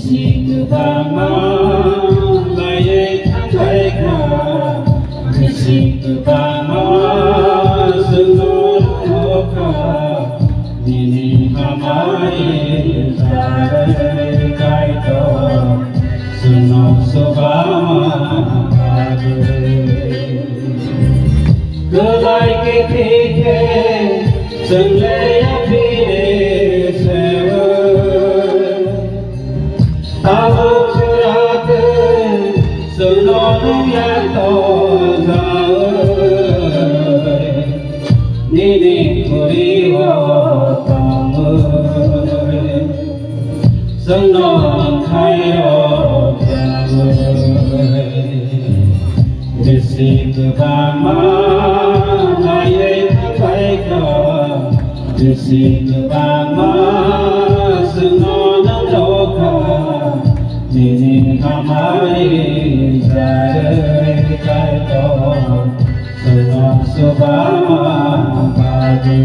Bising bama laye thangai ka Bising bama sunor hoka Dini hamare jare kai to Suno subama Gelai ke thike sunle apire sewa Tavo surat suno ya to jae Nini kuri ho tamare Suno khai ho jae Bising bama laye thangai ka Bising bama suno loka Nini hamare jare kai to Suno subama bhage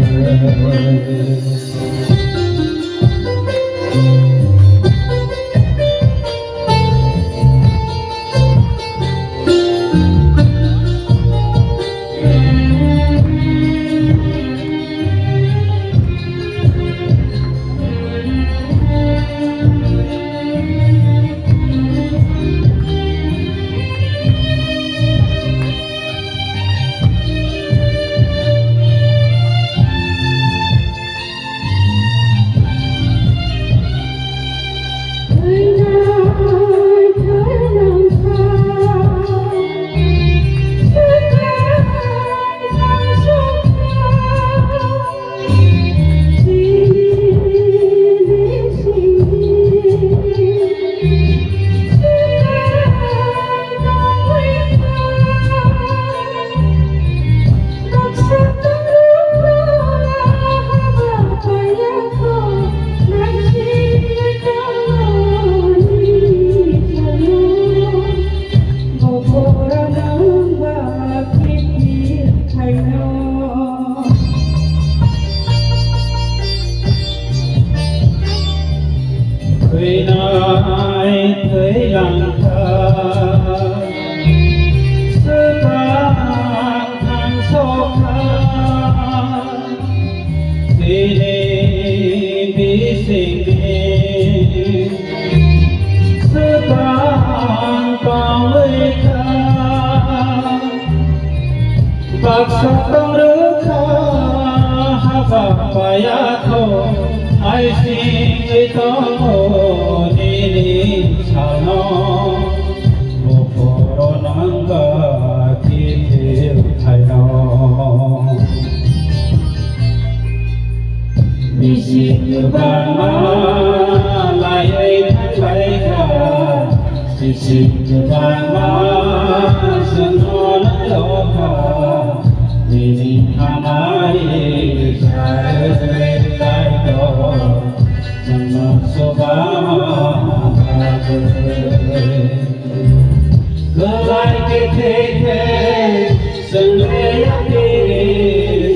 Thấy nai thấy lặng thơ Sơ vang thang sâu thang Thì đi bí sinh đi Sơ vang bao ấy thang Bạc sắc đông rước thang Hà vạc bà ya thô Ai sinh người to Nini chano Boporo nanga Thithil thaino Bising bama laye thangai ka Bising bama suno loka Nini hamare jare kai to Suno subama Gelai ke thike sunle apire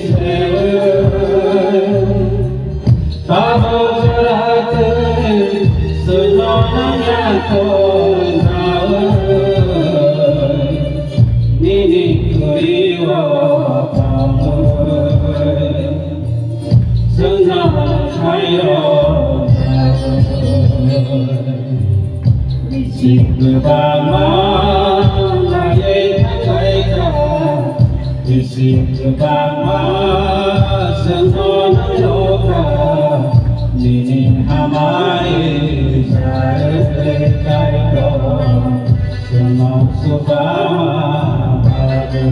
sewa Tavo surat suno ya to jae Nini kuri ho tamare Suno khai ho Bising bama laye thangai ka Bising bama suno loka Nini hamare jare kai to Suno subama bhage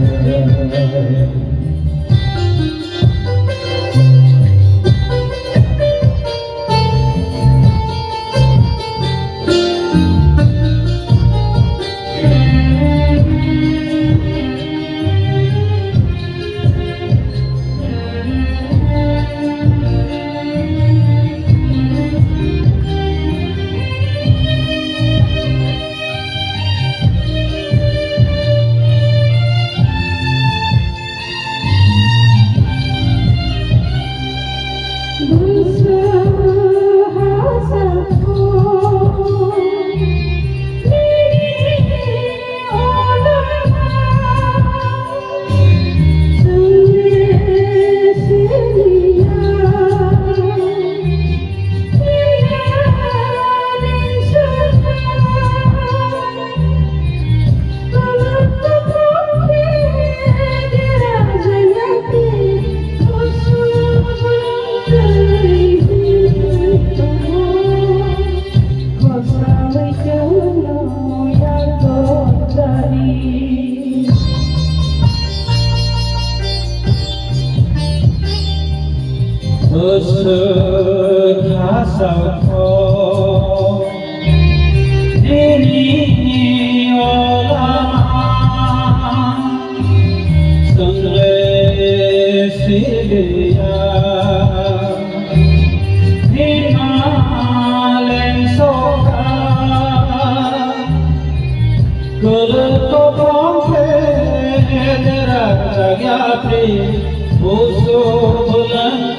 jaga pri usul bulan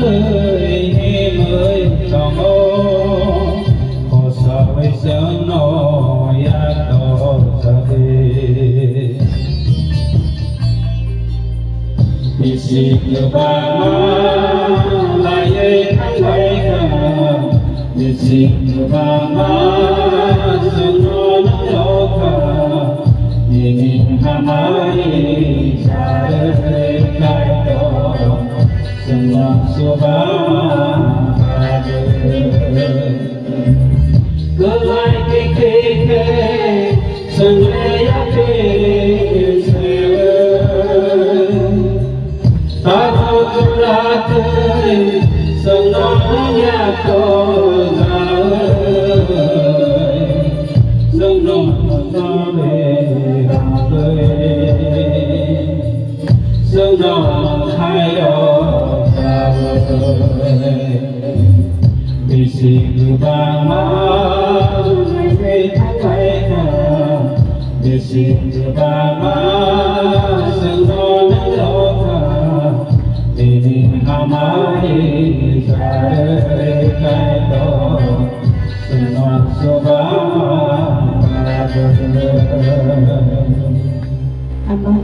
ini mencoba kosa wisno ya dosahe bisik lebama laye tanggaikan bisik lebama senon loka ini hamai sare kaito semua subhan gelai keke senaya kese tahu surat senangnya kau senang senang hayo bisik bama bisik bama senang loka ini hamai sare kaito senang subhan Abah